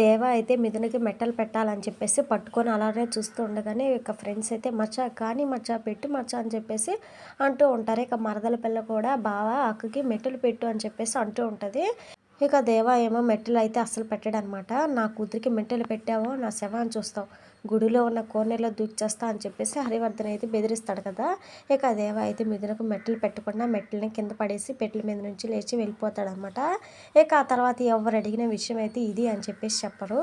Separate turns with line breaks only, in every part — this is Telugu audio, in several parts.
దేవ అయితే మిథునకి మెట్టలు పెట్టాలని చెప్పేసి పట్టుకొని అలానే చూస్తూ ఉండగానే ఇక ఫ్రెండ్స్ అయితే మచ్చా కానీ మచ్చా పెట్టు మచ్చా అని చెప్పేసి అంటూ ఉంటారు. ఇక మరదల పిల్ల కూడా బావ అక్కకి మెట్టలు పెట్టు అని చెప్పేసి అంటూ ఉంటుంది. ఇక దేవా ఏమో మెట్టెలు అయితే అస్సలు పెట్టాడనమాట. నా కూతురికి మెట్టెలు పెట్టావో నా శవాన్ని చూస్తావు, గుడిలో ఉన్న కోనేరులో దూర్చేస్తా అని చెప్పేసి హరివర్ధన్ అయితే బెదిరిస్తాడు కదా. ఇక దేవా అయితే మిథునకు మెట్టెలు పెట్టకుండా మెట్టెలని కింద పడేసి పెట్టెల మీద నుంచి లేచి వెళ్ళిపోతాడనమాట. ఇక ఆ తర్వాత ఎవరు అడిగిన విషయం అయితే ఇది అని చెప్పేసి చెప్పరు.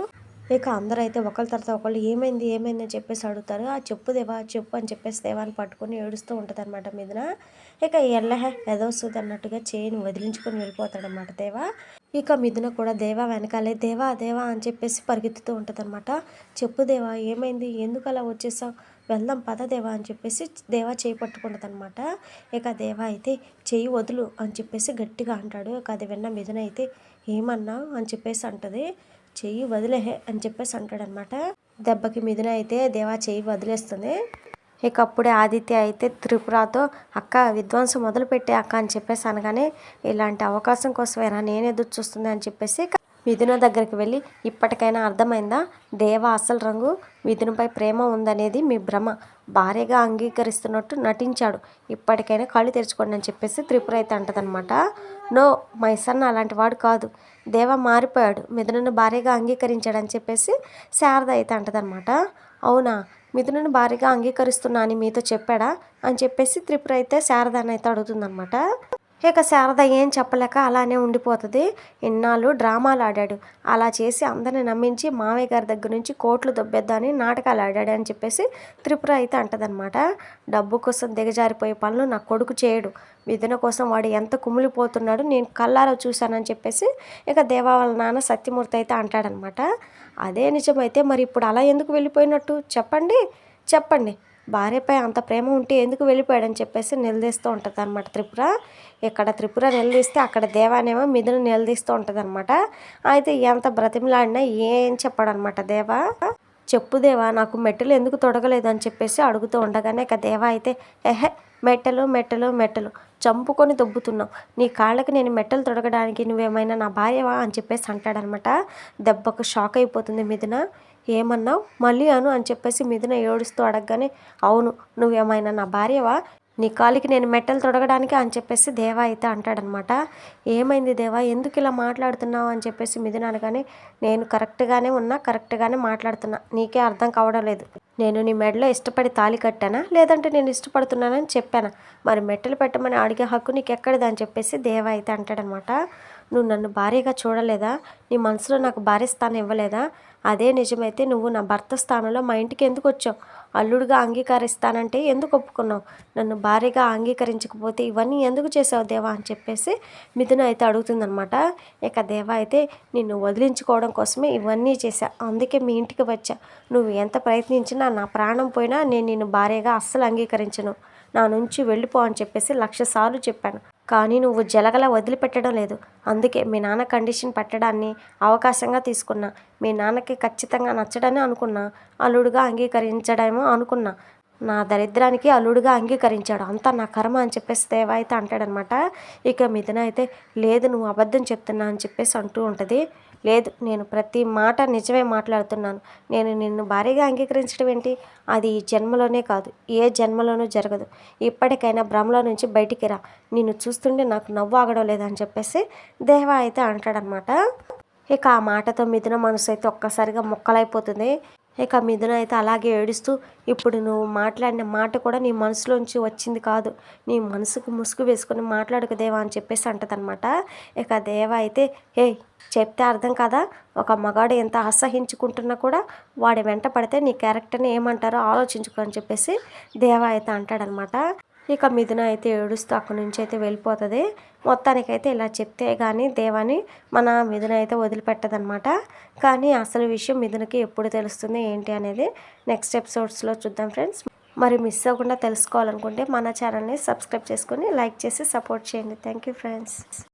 ఇక అందరూ అయితే ఒకళ్ళ తర్వాత ఒకళ్ళు ఏమైంది ఏమైంది అని చెప్పేసి అడుగుతారు. ఆ చెప్పు దేవా చెప్పు అని చెప్పేసి దేవాన్ని పట్టుకొని ఏడుస్తూ ఉంటుంది అనమాట మిథున. ఇక ఎల్లహే ఎదవస్తుంది అన్నట్టుగా చేయిని వదిలించుకొని వెళ్ళిపోతాడనమాట దేవా. ఇక మిథున కూడా దేవా వెనకాలే దేవా దేవా అని చెప్పేసి పరిగెత్తుతూ ఉంటుంది అనమాట. చెప్పు దేవా ఏమైంది, ఎందుకు అలా వచ్చేసావు, వెళ్దాం పద దేవా అని చెప్పేసి దేవా చేయి పట్టుకుంటుంది అనమాట. ఇక దేవా అయితే చెయ్యి వదులు అని చెప్పేసి గట్టిగా అంటాడు. ఇక అది విన్న మిథున అయితే ఏమన్నావు అని చెప్పేసి అంటుంది. చెయ్యి వదిలేహే అని చెప్పేసి అంటాడనమాట. దెబ్బకి మిథున అయితే దేవా చెయ్యి వదిలేస్తుంది. ఇక అప్పుడే ఆదిత్య అయితే త్రిపురతో అక్క విధ్వంసం మొదలుపెట్టే అక్క అని చెప్పేసి అనగానే ఇలాంటి అవకాశం కోసమేనా నేను ఎదురు చూస్తుంది అని చెప్పేసి మిథున దగ్గరికి వెళ్ళి ఇప్పటికైనా అర్థమైందా, దేవ అసలు రంగు మిథునపై ప్రేమ ఉందనేది మీ భ్రమ, భార్యగా అంగీకరిస్తున్నట్టు నటించాడు, ఇప్పటికైనా కళ్ళు తెరుచుకోండి అని చెప్పేసి త్రిపుర అయితే అంటదనమాట. నో మై సన్ అలాంటి వాడు కాదు, దేవ మారిపోయాడు, మిథునను భార్యగా అంగీకరించాడని చెప్పేసి శారద అయితే అంటదనమాట. అవునా, మిథునను భార్యగా అంగీకరిస్తున్నా అని మీతో చెప్పాడా అని చెప్పేసి త్రిపుర అయితే శారదాన్ని అయితే అడుగుతుందనమాట. ఇక శారద ఏం చెప్పలేక అలానే ఉండిపోతుంది. ఇన్నాళ్ళు డ్రామాలు ఆడాడు, అలా చేసి అందరిని నమ్మించి మావయ్య గారి దగ్గర నుంచి కోట్లు దొబ్బేద్దాని నాటకాలు ఆడాడు అని చెప్పేసి త్రిపుర అయితే అంటదనమాట. డబ్బు కోసం దిగజారిపోయే పనులు నా కొడుకు చేయడు, మిథున కోసం వాడు ఎంత కుమిలిపోతున్నాడు నేను కళ్ళారా చూశానని చెప్పేసి ఇక దేవా వాళ్ళ నాన్న సత్యమూర్తి అయితే అంటాడనమాట. అదే నిజమైతే మరి ఇప్పుడు అలా ఎందుకు వెళ్ళిపోయినట్టు చెప్పండి చెప్పండి, భార్యపై అంత ప్రేమ ఉంటే ఎందుకు వెళ్ళిపోయాడని చెప్పేసి నిలదీస్తూ ఉంటుంది అనమాట త్రిపుర. ఇక్కడ త్రిపుర నిలదీస్తే అక్కడ దేవానేమో మిథున నిలదీస్తూ ఉంటుంది అనమాట. అయితే ఎంత బ్రతిమలాడినా ఏం చెప్పాడనమాట దేవా. చెప్పు దేవా నాకు మెట్టెలు ఎందుకు తొడగలేదు అని చెప్పేసి అడుగుతూ ఉండగానే ఇక దేవా అయితే ఎహె మెట్టెలు మెట్టెలు మెట్టెలు చంపుకొని దొబ్బుతున్నావు, నీ కాళ్ళకి నేను మెట్టెలు తొడగడానికి నువ్వేమైనా నా భార్యవా అని చెప్పేసి అంటాడనమాట. దెబ్బకు షాక్ అయిపోతుంది మిథున. ఏమన్నావు మళ్ళీ అను అని చెప్పేసి మిథున ఏడుస్తూ అడగగానే అవును నువ్వేమైనా నా భార్యవా, నీ కాలికి నేను మెట్టెలు తొడగడానికి అని చెప్పేసి దేవా అయితే అంటాడనమాట. ఏమైంది దేవా ఎందుకు ఇలా మాట్లాడుతున్నావు అని చెప్పేసి మిథున అనగానే నేను కరెక్ట్గానే ఉన్నా, కరెక్ట్గానే మాట్లాడుతున్నా, నీకే అర్థం కావడం లేదు, నేను నీ మెడలో ఇష్టపడి తాళి కట్టానా లేదంటే నేను ఇష్టపడుతున్నానని చెప్పానా, మరి మెట్టెలు పెట్టమని అడిగే హక్కు నీకు ఎక్కడిది అని చెప్పేసి దేవా అయితే అంటాడనమాట. నువ్వు నన్ను భార్యగా చూడలేదా, నీ మనసులో నాకు భార్య స్థానం ఇవ్వలేదా, అదే నిజమైతే నువ్వు నా భర్త స్థానంలో మా ఇంటికి ఎందుకు వచ్చావు, అల్లుడుగా అంగీకరిస్తానంటే ఎందుకు ఒప్పుకున్నావు, నన్ను భార్యగా అంగీకరించకపోతే ఇవన్నీ ఎందుకు చేసావు దేవా అని చెప్పేసి మిథున అయితే అడుగుతుందనమాట. ఇక దేవా అయితే నిన్ను వదిలించుకోవడం కోసమే ఇవన్నీ చేశా, అందుకే మీ ఇంటికి వచ్చా, నువ్వు ఎంత ప్రయత్నించినా నా ప్రాణం పోయినా నేను నిన్ను భార్యగా అస్సలు అంగీకరించను, నా నుంచి వెళ్ళిపో అని చెప్పేసి 1,00,000 సార్లు చెప్పాను, కానీ నువ్వు జలగల వదిలిపెట్టడం లేదు, అందుకే మీ నాన్న కండిషన్ పెట్టడాన్ని అవకాశంగా తీసుకున్నా, మీ నాన్నకి ఖచ్చితంగా నచ్చడని అనుకున్నా, అల్లుడుగా అంగీకరించడమో అనుకున్నా, నా దరిద్రానికి అల్లుడుగా అంగీకరించాడు, అంతా నా కర్మ అని చెప్పేసి దేవ అయితే అంటాడనమాట. ఇక మిథున అయితే లేదు నువ్వు అబద్ధం చెప్తున్నా అని చెప్పేసి అంటూ ఉంటుంది. లేదు నేను ప్రతి మాట నిజమే మాట్లాడుతున్నాను, నేను నిన్ను భారీగా అంగీకరించడం ఏంటి, అది ఈ జన్మలోనే కాదు ఏ జన్మలోనూ జరగదు, ఇప్పటికైనా భ్రమలో నుంచి బయటికి రా, నిన్ను చూస్తుంటే నాకు నవ్వు ఆగడం లేదని చెప్పేసి దేవ అయితే అంటాడనమాట. ఇక ఆ మాటతో మిథున మనసు అయితే ఒక్కసారిగా మొక్కలైపోతుంది. ఇక మిథున అయితే అలాగే ఏడుస్తూ ఇప్పుడు నువ్వు మాట్లాడిన మాట కూడా నీ మనసులోంచి వచ్చింది కాదు, నీ మనసుకు ముసుగు వేసుకొని మాట్లాడుకు దేవా అని చెప్పేసి అంటదనమాట. ఇక దేవ అయితే హే చెప్తే అర్థం కదా, ఒక మగాడు ఎంత అసహించుకుంటున్నా కూడా వాడి వెంట పడితే నీ క్యారెక్టర్ని ఏమంటారో ఆలోచించుకో అని చెప్పేసి దేవ అయితే అంటాడనమాట. ఇక మిథున అయితే ఏడుస్తూ అక్కడి నుంచి అయితే వెళ్ళిపోతుంది. మొత్తానికైతే ఇలా చెప్తే కానీ దేవాని మన మిథున అయితే వదిలిపెట్టదనమాట. కానీ అసలు విషయం మిథునకి ఎప్పుడు తెలుస్తుంది ఏంటి అనేది నెక్స్ట్ ఎపిసోడ్స్లో చూద్దాం ఫ్రెండ్స్. మరి మిస్ అవ్వకుండా తెలుసుకోవాలనుకుంటే మన ఛానల్ని సబ్స్క్రైబ్ చేసుకొని లైక్ చేసి సపోర్ట్ చేయండి. Thank you friends.